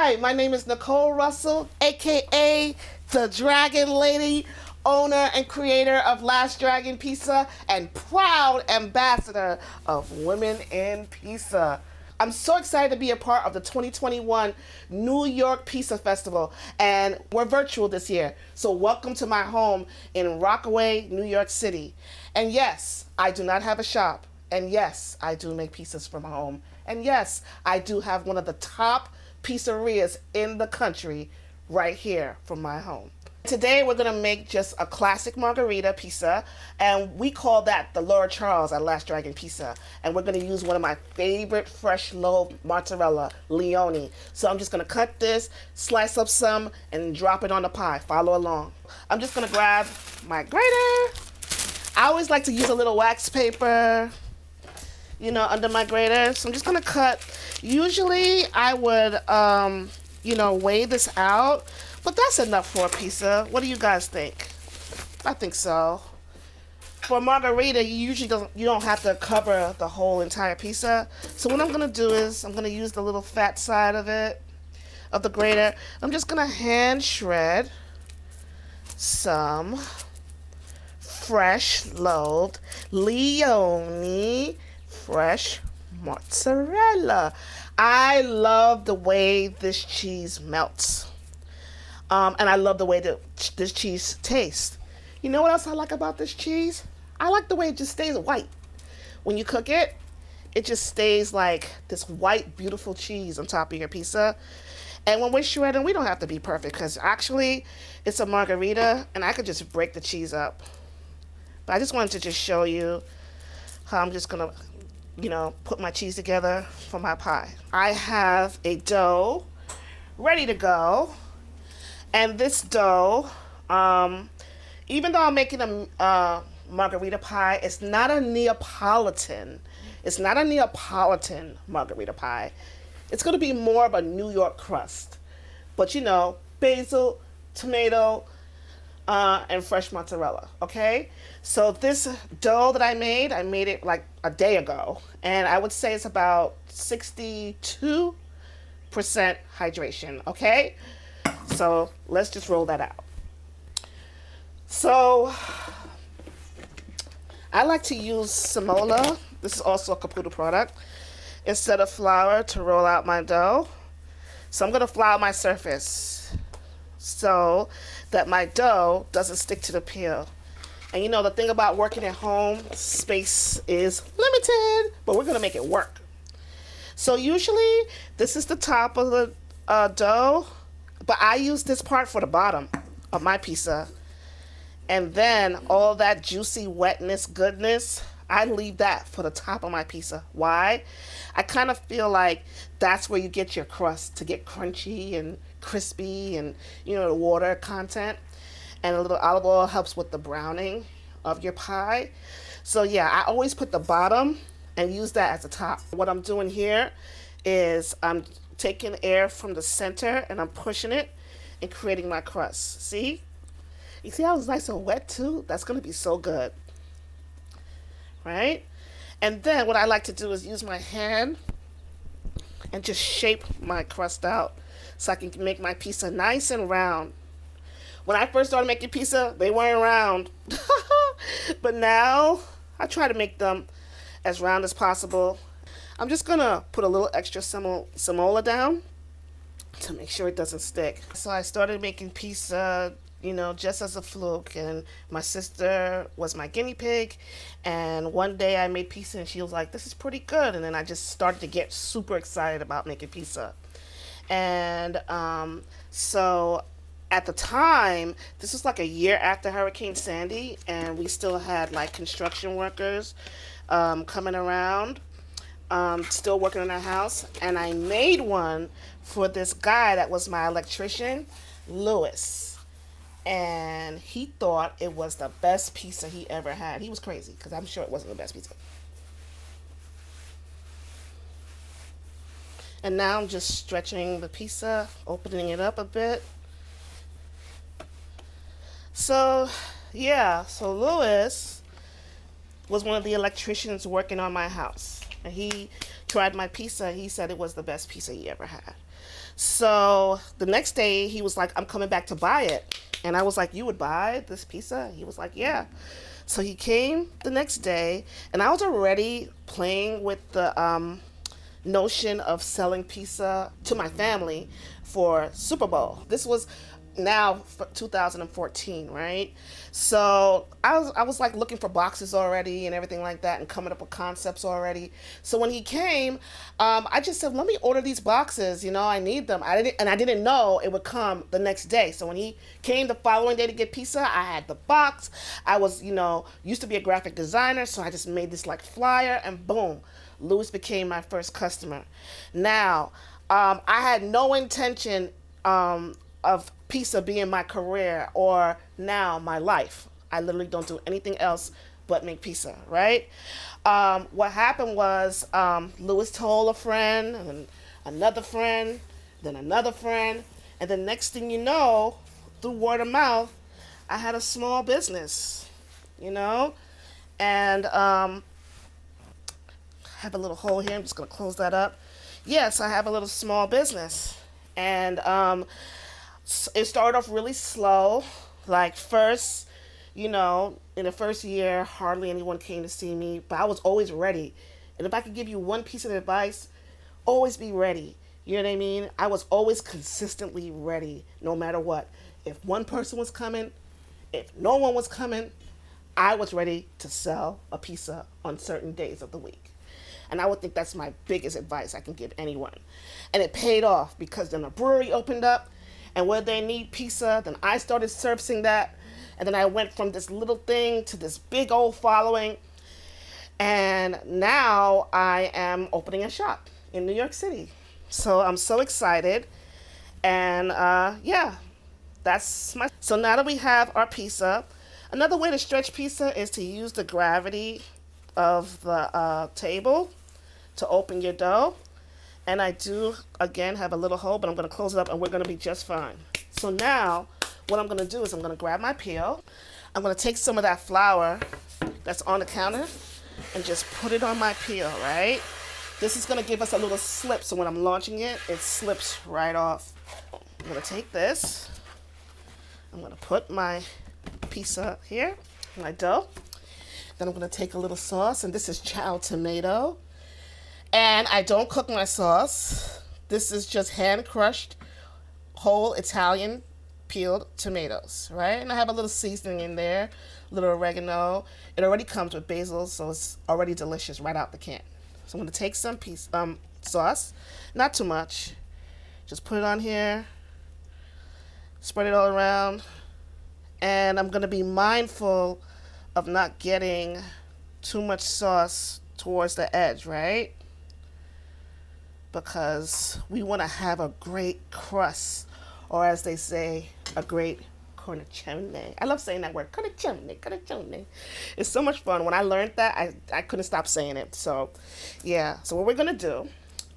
Hi, my name is Nicole Russell, aka the Dragon Lady, owner and creator of Last Dragon Pizza, and proud ambassador of Women in Pizza. I'm so excited to be a part of the 2021 New York Pizza Festival, and we're virtual this year. So welcome to my home in Rockaway, New York City. And yes, I do not have a shop. And yes, I do make pizzas from home. And yes, I do have one of the top pizzerias in the country right here from my home. Today we're going to make just a classic margherita pizza, and we call that the Lord Charles at Last Dragon Pizza. And we're going to use one of my favorite fresh loaf mozzarella, Leone. So I'm just going to cut this, slice up some, and drop it on the pie. Follow along. I'm just going to grab my grater. I always like to use a little wax paper, under my grater. So I'm just gonna cut. Usually I would, weigh this out, but that's enough for a pizza. What do you guys think? I think so. For margherita, you don't have to cover the whole entire pizza. So what I'm gonna do is I'm gonna use the little fat side of the grater. I'm just gonna hand shred some fresh loaved Leone fresh mozzarella. I love the way this cheese melts. And I love the way that this cheese tastes. You know what else I like about this cheese? I like the way it just stays white. When you cook it, it just stays like this white, beautiful cheese on top of your pizza. And when we're shredding, we don't have to be perfect, because actually it's a margherita and I could just break the cheese up. But I just wanted to just show you how I'm just gonna put my cheese together for my pie. I have a dough ready to go. And this dough, even though I'm making a margherita pie, it's not a Neapolitan. It's not a Neapolitan margherita pie. It's going to be more of a New York crust. But basil, tomato, and fresh mozzarella, okay? So this dough that I made it like a day ago, and I would say it's about 62% hydration, okay? So let's just roll that out. So I like to use semola. This is also a Caputo product, instead of flour to roll out my dough. So I'm going to flour my surface so that my dough doesn't stick to the peel. And the thing about working at home, space is limited, but we're gonna make it work. So usually this is the top of the dough, but I use this part for the bottom of my pizza. And then all that juicy wetness, goodness, I leave that for the top of my pizza. Why? I kind of feel like that's where you get your crust to get crunchy and crispy, and the water content, and a little olive oil helps with the browning of your pie. So yeah, I always put the bottom and use that as the top. What I'm doing here is I'm taking air from the center and I'm pushing it and creating my crust. See? You see how it's nice and wet too? That's gonna be so good. Right? And then what I like to do is use my hand and just shape my crust out so I can make my pizza nice and round. When I first started making pizza, they weren't round. But now I try to make them as round as possible. I'm just gonna put a little extra semola down to make sure it doesn't stick. So I started making pizza, just as a fluke, and my sister was my guinea pig, and one day I made pizza and she was like, this is pretty good, and then I just started to get super excited about making pizza. And so at the time, this was like a year after Hurricane Sandy, and we still had like construction workers coming around, still working on our house, and I made one for this guy that was my electrician, Lewis, and he thought it was the best pizza he ever had. He was crazy, because I'm sure it wasn't the best pizza. And now I'm just stretching the pizza, opening it up a bit. So Lewis was one of the electricians working on my house. and he tried my pizza. He said it was the best pizza he ever had. So the next day he was like, I'm coming back to buy it. And I was like, you would buy this pizza? He was like, yeah. So he came the next day, and I was already playing with the notion of selling pizza to my family for Super Bowl. This was now for 2014, right? So I was like looking for boxes already and everything like that, and coming up with concepts already. So when he came, I just said, let me order these boxes, I need them. I didn't know it would come the next day. So when he came the following day to get pizza, I had the box. I was, used to be a graphic designer, so I just made this like flyer, and boom, Louis became my first customer. Now, I had no intention of pizza being my career or now my life. I literally don't do anything else but make pizza, right? What happened was Louis told a friend, and another friend, then another friend, and the next thing you know, through word of mouth, I had a small business, and have a little hole here. I'm just going to close that up. Yes, I have a little small business. And it started off really slow. Like first, in the first year, hardly anyone came to see me, but I was always ready. And if I could give you one piece of advice, always be ready. You know what I mean? I was always consistently ready, no matter what. If one person was coming, if no one was coming, I was ready to sell a pizza on certain days of the week. And I would think that's my biggest advice I can give anyone. And it paid off, because then a brewery opened up, and where they need pizza, then I started servicing that. And then I went from this little thing to this big old following. And now I am opening a shop in New York City. So I'm so excited. And yeah, so now that we have our pizza, another way to stretch pizza is to use the gravity of the table to open your dough. And I do, again, have a little hole, but I'm going to close it up, and we're going to be just fine. So now, what I'm going to do is I'm going to grab my peel. I'm going to take some of that flour that's on the counter and just put it on my peel, right? This is going to give us a little slip, so when I'm launching it, it slips right off. I'm going to take this. I'm going to put my pizza here, my dough. Then I'm going to take a little sauce, and this is chow tomato. And I don't cook my sauce. This is just hand-crushed, whole Italian peeled tomatoes, right? And I have a little seasoning in there, a little oregano. It already comes with basil, so it's already delicious right out the can. So I'm going to take some sauce, not too much. Just put it on here, spread it all around. And I'm going to be mindful of not getting too much sauce towards the edge, right? Because we want to have a great crust, or as they say, a great cornicione. I love saying that word, cornicione. It's so much fun. When I learned that, I couldn't stop saying it. So, yeah. So what we're going to do,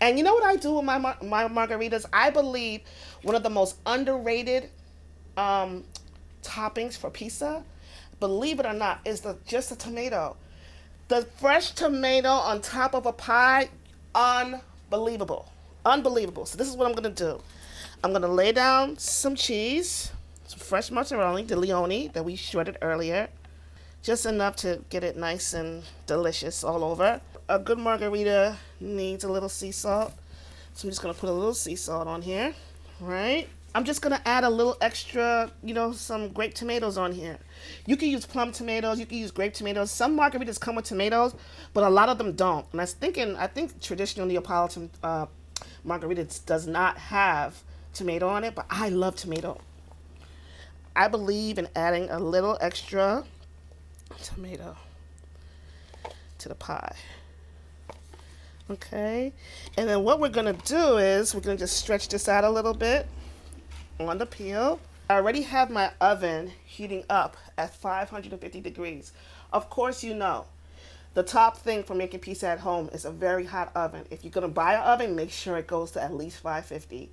and you know what I do with my margaritas? I believe one of the most underrated toppings for pizza, believe it or not, is just the tomato. The fresh tomato on top of a pie, unbelievable. So this is what I'm going to do. I'm going to lay down some cheese, some fresh mozzarella di Leone that we shredded earlier. Just enough to get it nice and delicious all over. A good margarita needs a little sea salt. So I'm just going to put a little sea salt on here, right? I'm just going to add a little extra, some grape tomatoes on here. You can use plum tomatoes. You can use grape tomatoes. Some margaritas come with tomatoes, but a lot of them don't. And I think traditional Neapolitan margaritas does not have tomato on it, but I love tomato. I believe in adding a little extra tomato to the pie. Okay. And then what we're going to do is we're going to just stretch this out a little bit on the peel. I already have my oven heating up at 550 degrees. Of course, the top thing for making pizza at home is a very hot oven. If you're going to buy an oven, make sure it goes to at least 550.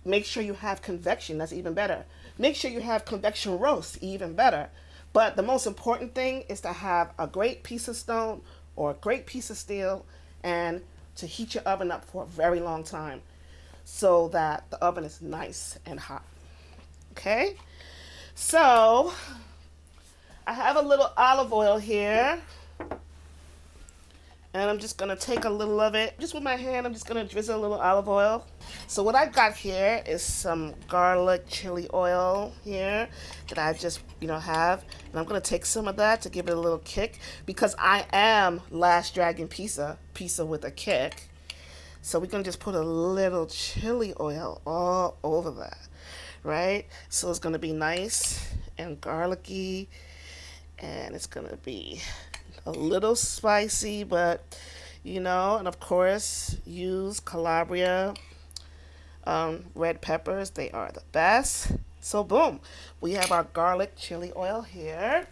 Make sure you have convection. That's even better. Make sure you have convection roast. Even better. But the most important thing is to have a great piece of stone or a great piece of steel and to heat your oven up for a very long time so that the oven is nice and hot. Okay? So, I have a little olive oil here. And I'm just going to take a little of it. Just with my hand, I'm just going to drizzle a little olive oil. So what I've got here is some garlic chili oil here that I just, have. And I'm going to take some of that to give it a little kick because I am Last Dragon pizza with a kick. So we're going to just put a little chili oil all over that, right? So it's going to be nice and garlicky, and it's going to be a little spicy, but and of course use Calabria red peppers. They are the best. So boom, we have our garlic chili oil here,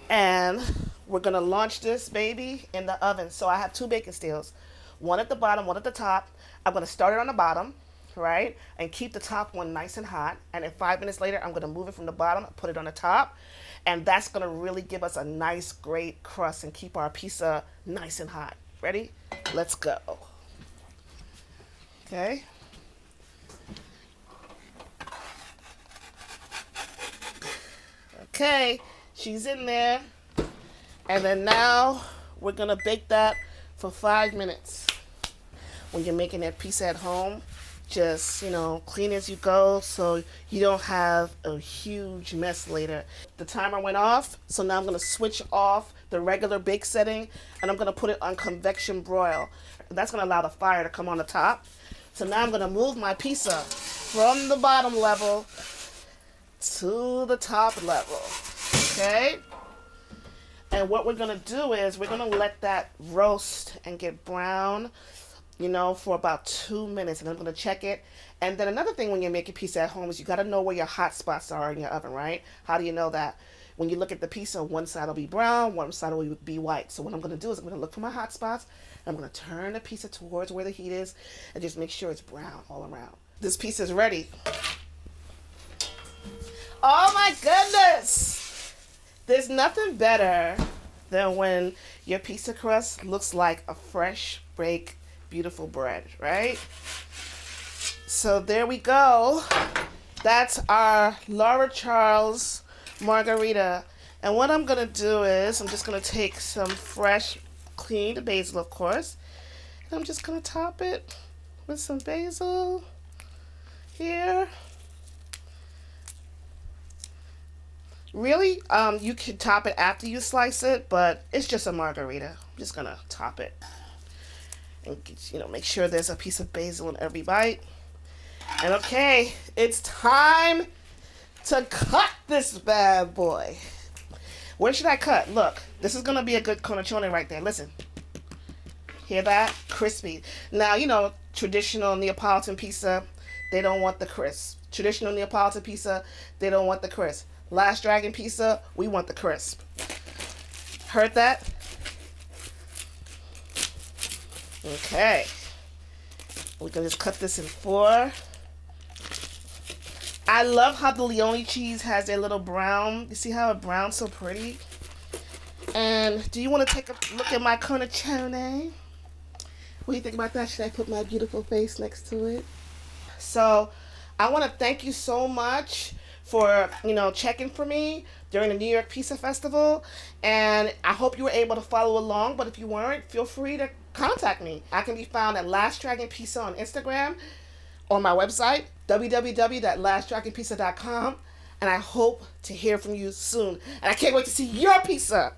and we're gonna launch this baby in the oven. So I have 2 baking steels, one at the bottom, one at the top. I'm gonna start it on the bottom, right, and keep the top one nice and hot, and then 5 minutes later I'm gonna move it from the bottom, put it on the top. And that's going to really give us a nice, great crust and keep our pizza nice and hot. Ready? Let's go. Okay. Okay, she's in there. And then now we're going to bake that for 5 minutes. When you're making that pizza at home, just, clean as you go so you don't have a huge mess later. The timer went off, so now I'm going to switch off the regular bake setting and I'm going to put it on convection broil. That's going to allow the fire to come on the top. So now I'm going to move my pizza from the bottom level to the top level. Okay? And what we're going to do is we're going to let that roast and get brown, for about 2 minutes, and I'm going to check it. And then another thing when you're making pizza at home is you got to know where your hot spots are in your oven, right? How do you know that? When you look at the pizza, one side will be brown, one side will be white. So what I'm going to do is I'm going to look for my hot spots. I'm going to turn the pizza towards where the heat is and just make sure it's brown all around. This pizza is ready. Oh my goodness! There's nothing better than when your pizza crust looks like a fresh baked beautiful bread, right? So there we go. That's our Laura Charles Margherita. And what I'm gonna do is I'm just gonna take some fresh cleaned basil, of course, and I'm just gonna top it with some basil here. Really, you can top it after you slice it, but it's just a margarita. I'm just gonna top it. And make sure there's a piece of basil in every bite. And okay, it's time to cut this bad boy. Where should I cut? Look, this is gonna be a good cornicione right there. Listen, hear that? Crispy. Now, traditional Neapolitan pizza, they don't want the crisp. Traditional Neapolitan pizza, they don't want the crisp. Last Dragon pizza, we want the crisp. Heard that? Okay, we can just cut this in 4. I love how the Leone cheese has a little brown. You see how it browns so pretty? And do you want to take a look at my cornicione? What do you think about that? Should I put my beautiful face next to it? So I want to thank you so much for, checking for me during the New York Pizza Festival. And I hope you were able to follow along. But if you weren't, feel free to contact me. I can be found at Last Dragon Pizza on Instagram, on my website, www.lastdragonpizza.com. And I hope to hear from you soon. And I can't wait to see your pizza.